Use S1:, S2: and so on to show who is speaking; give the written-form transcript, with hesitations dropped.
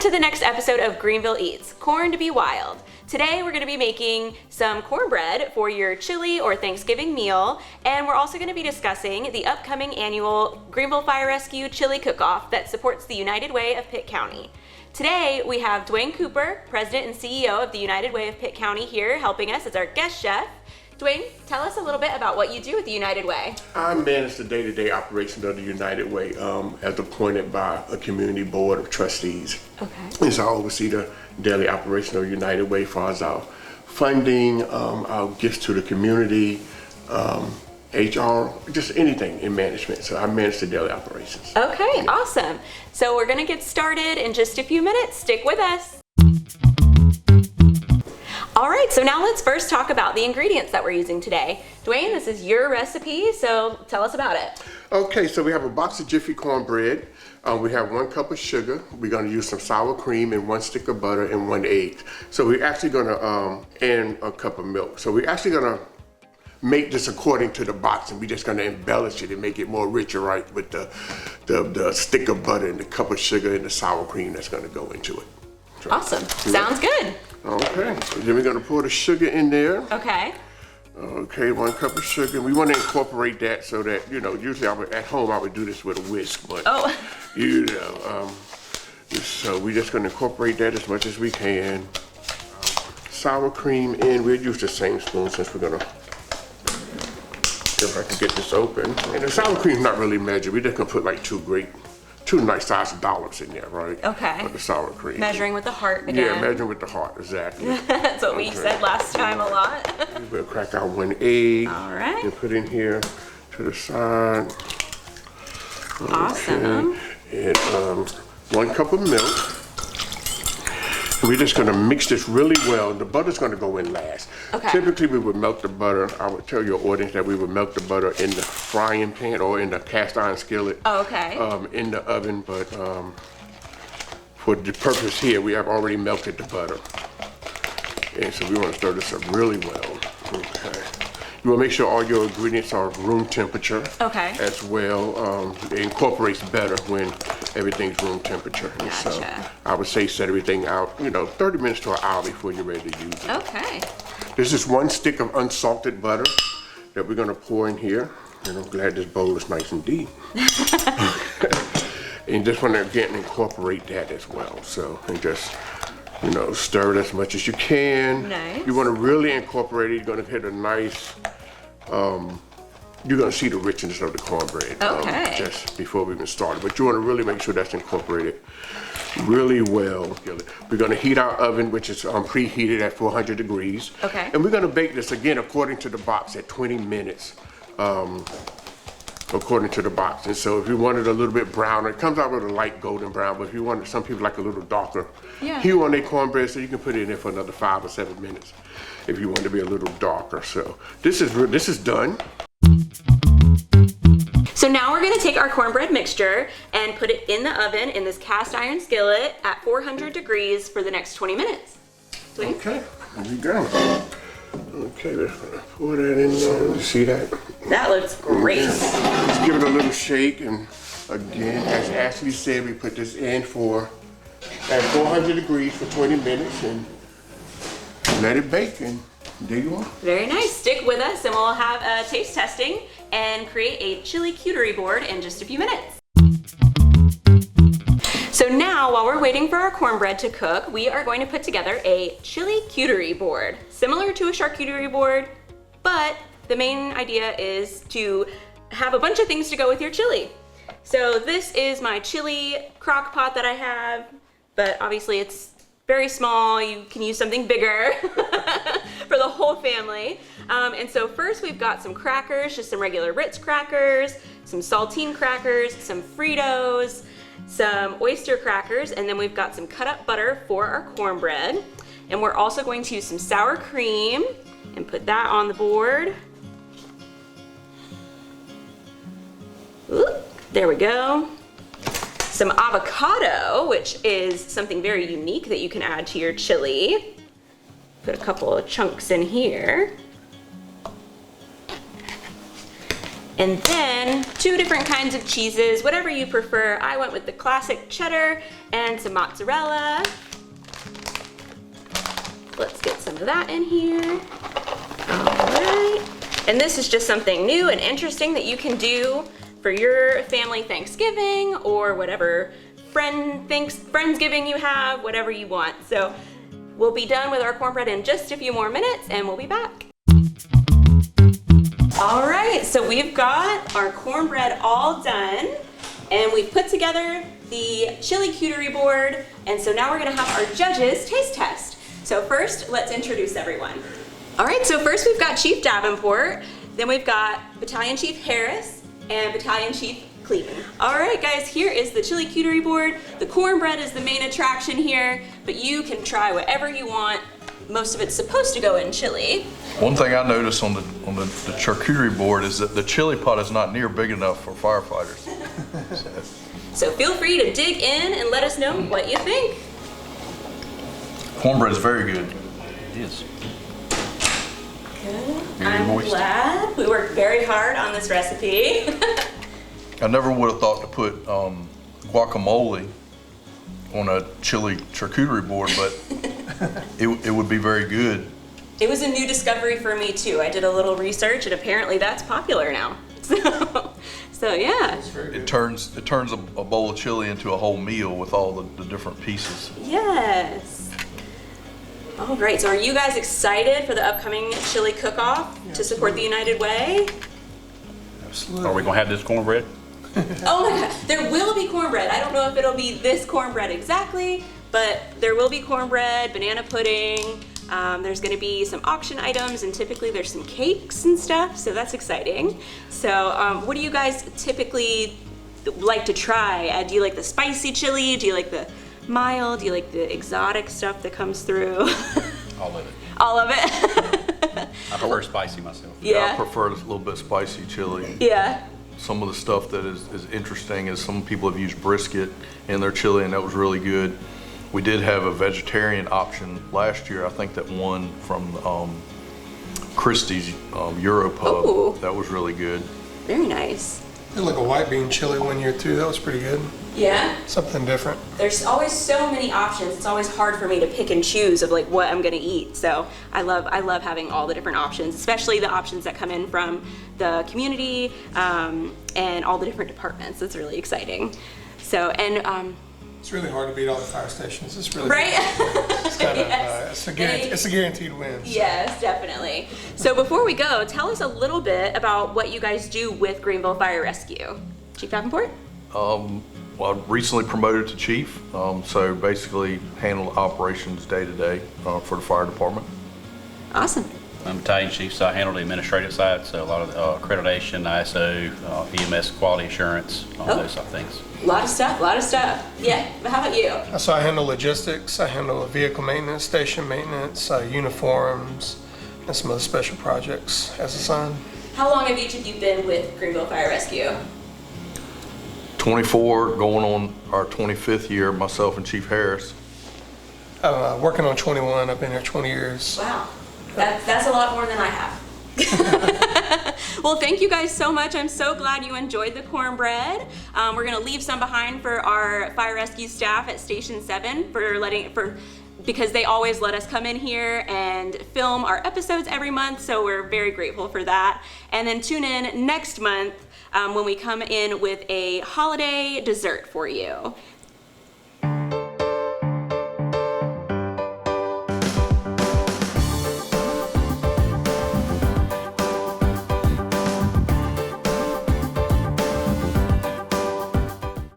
S1: to the next episode of Greenville Eats, Corn to be Wild. Today we're going to be making some cornbread for your chili or Thanksgiving meal, and we're also going to be discussing the upcoming annual Greenville Fire Rescue Chili Cook-Off that supports the United Way of Pitt County. Today we have Dwayne Cooper, President and CEO of the United Way of Pitt County here helping us as our guest chef. Dwayne, tell us a little bit about what you do with the United Way.
S2: I manage the day-to-day operations of the United Way as appointed by a community board of trustees.
S1: Okay.
S2: And so I oversee the daily operation of United Way as far as our funding, our gifts to the community, HR, just anything in management. So I manage the daily operations.
S1: Okay, awesome. So we're gonna get started in just a few minutes. Stick with us. All right, so now let's first talk about the ingredients that we're using today. Dwayne, this is your recipe, so tell us about it.
S2: Okay, so we have a box of Jiffy cornbread. We have 1 cup of sugar. We're gonna use some sour cream and 1 stick of butter and 1 egg. So we're actually gonna, and a cup of milk. So we're actually gonna make this according to the box, and we're just gonna embellish it and make it more richer, right, with the stick of butter and the cup of sugar and the sour cream that's gonna go into it. So,
S1: awesome, sounds good.
S2: Okay, so then we're gonna pour the sugar in there.
S1: Okay.
S2: Okay, 1 cup of sugar. We want to incorporate that so that, you know, usually at home I would do this with a whisk, but, you know, so we're just going to incorporate that as much as we can. Sour cream in, we'll use the same spoon since we're going to, if I can get this open. And the sour cream's not really measured. We're just going to put like 2 nice sized dollops in there, right?
S1: Okay.
S2: Of the sour cream.
S1: Measuring with the heart again.
S2: Yeah, measuring with the heart, exactly.
S1: That's what we said last time a lot.
S2: We'll crack out 1 egg.
S1: All right.
S2: And put in here to the side.
S1: Awesome.
S2: Okay. And 1 cup of milk. We're just gonna mix this really well. The butter's gonna go in last.
S1: Okay.
S2: Typically we would melt the butter. I would tell your audience that we would melt the butter in the frying pan or in the cast iron skillet.
S1: Oh, okay.
S2: In the oven, but for the purpose here, we have already melted the butter. And so we wanna stir this up really well. Okay. You wanna make sure all your ingredients are room temperature.
S1: Okay.
S2: As well. It incorporates better when everything's room temperature. And
S1: Gotcha.
S2: so I would say set everything out, you know, 30 minutes to an hour before you're ready to use it.
S1: Okay.
S2: There's just 1 stick of unsalted butter that we're gonna pour in here. And I'm glad this bowl is nice and deep. And just wanna again incorporate that as well. So, and just, you know, stir it as much as you can.
S1: Nice.
S2: You wanna really incorporate it. You're gonna get a nice, you're gonna see the richness of the cornbread just before we even started. But you wanna really make sure that's incorporated really well. We're gonna heat our oven, which is preheated at 400 degrees.
S1: Okay.
S2: And we're gonna bake this again according to the box at 20 minutes. According to the box. And so if you want it a little bit browner, it comes out with a light golden brown, but if you want it, some people like a little darker hue on their cornbread, so you can put it in there for another 5 or 7 minutes if you want it to be a little darker. So this is done.
S1: So now we're gonna take our cornbread mixture and put it in the oven in this cast iron skillet at 400 degrees for the next 20 minutes. Sweet.
S2: Okay, there you go. Okay, let's pour that in there. You see that?
S1: That looks great.
S2: Just give it a little shake, and again, as Ashley said, we put this in at 400 degrees for 20 minutes and let it bake, and there you are.
S1: Very nice. Stick with us and we'll have a taste testing and create a chili cutery board in just a few minutes. So now, while we're waiting for our cornbread to cook, we are going to put together a chili cutery board, similar to a charcuterie board, but the main idea is to have a bunch of things to go with your chili. So this is my chili crock pot that I have, but obviously it's very small. You can use something bigger for the whole family. And so first we've got some crackers, just some regular Ritz crackers, some saltine crackers, some Fritos, some oyster crackers, and then we've got some cut up butter for our cornbread. And we're also going to use some sour cream and put that on the board. Ooh, there we go. Some avocado, which is something very unique that you can add to your chili. Put a couple of chunks in here. And then 2 different kinds of cheeses, whatever you prefer. I went with the classic cheddar and some mozzarella. Let's get some of that in here. All right. And this is just something new and interesting that you can do for your family Thanksgiving or whatever Friendsgiving you have, whatever you want. So we'll be done with our cornbread in just a few more minutes and we'll be back. All right, so we've got our cornbread all done and we've put together the chili cutery board. And so now we're gonna have our judges taste test. So first, let's introduce everyone. All right, so first we've got Chief Davenport, then we've got Battalion Chief Harris and Battalion Chief Cleveland. All right, guys, here is the chili cutery board. The cornbread is the main attraction here, but you can try whatever you want. Most of it's supposed to go in chili.
S3: One thing I noticed on the charcuterie board is that the chili pot is not near big enough for firefighters.
S1: So feel free to dig in and let us know what you think.
S3: Cornbread is very good.
S4: It is.
S1: Good.
S4: Very
S1: I'm
S4: moist.
S1: glad we worked very hard on this recipe.
S3: I never would have thought to put guacamole on a chili charcuterie board, but it would be very good.
S1: It was a new discovery for me too. I did a little research and apparently that's popular now. So yeah.
S3: It turns a bowl of chili into a whole meal with all the different pieces.
S1: Yes. All right, so are you guys excited for the upcoming chili cook-off to support the United Way?
S4: Absolutely. Are we gonna have this cornbread?
S1: Oh my God, there will be cornbread. I don't know if it'll be this cornbread exactly, but there will be cornbread, banana pudding. There's gonna be some auction items and typically there's some cakes and stuff, so that's exciting. So what do you guys typically like to try? Do you like the spicy chili? Do you like the mild? Do you like the exotic stuff that comes through?
S4: All of it.
S1: All of it?
S4: I prefer spicy myself.
S1: Yeah.
S3: I prefer a little bit spicy chili.
S1: Yeah.
S3: Some of the stuff that is interesting is some people have used brisket in their chili, and that was really good. We did have a vegetarian option last year. I think that one from Christie's Euro Pub.
S1: Ooh.
S3: That was really good.
S1: Very nice.
S5: Did like a white bean chili one year too. That was pretty good.
S1: Yeah.
S5: Something different.
S1: There's always so many options. It's always hard for me to pick and choose of like what I'm gonna eat. So I love having all the different options, especially the options that come in from the community and all the different departments. It's really exciting. So
S5: It's really hard to beat all the fire stations. It's really
S1: right?
S5: It's kind
S1: Yes.
S5: of it's a guaranteed win. So.
S1: Yes, definitely. So before we go, tell us a little bit about what you guys do with Greenville Fire Rescue. Chief Davenport?
S3: Well, I recently promoted to chief, so basically handle operations day to day for the fire department.
S1: Awesome.
S4: I'm battalion chief, so I handle the administrative side, so a lot of accreditation, ISO, EMS quality assurance, those sort of things.
S1: A lot of stuff. Yeah, but how about you?
S5: So I handle logistics. I handle vehicle maintenance, station maintenance, uniforms, and some other special projects as assigned.
S1: How long have each of you been with Greenville Fire Rescue?
S3: 24, going on our 25th year, myself and Chief Harris.
S5: Working on 21. I've been here 20 years.
S1: Wow, that's a lot more than I have. Well, thank you guys so much. I'm so glad you enjoyed the cornbread. We're gonna leave some behind for our fire rescue staff at Station 7 because they always let us come in here and film our episodes every month, so we're very grateful for that. And then tune in next month when we come in with a holiday dessert for you.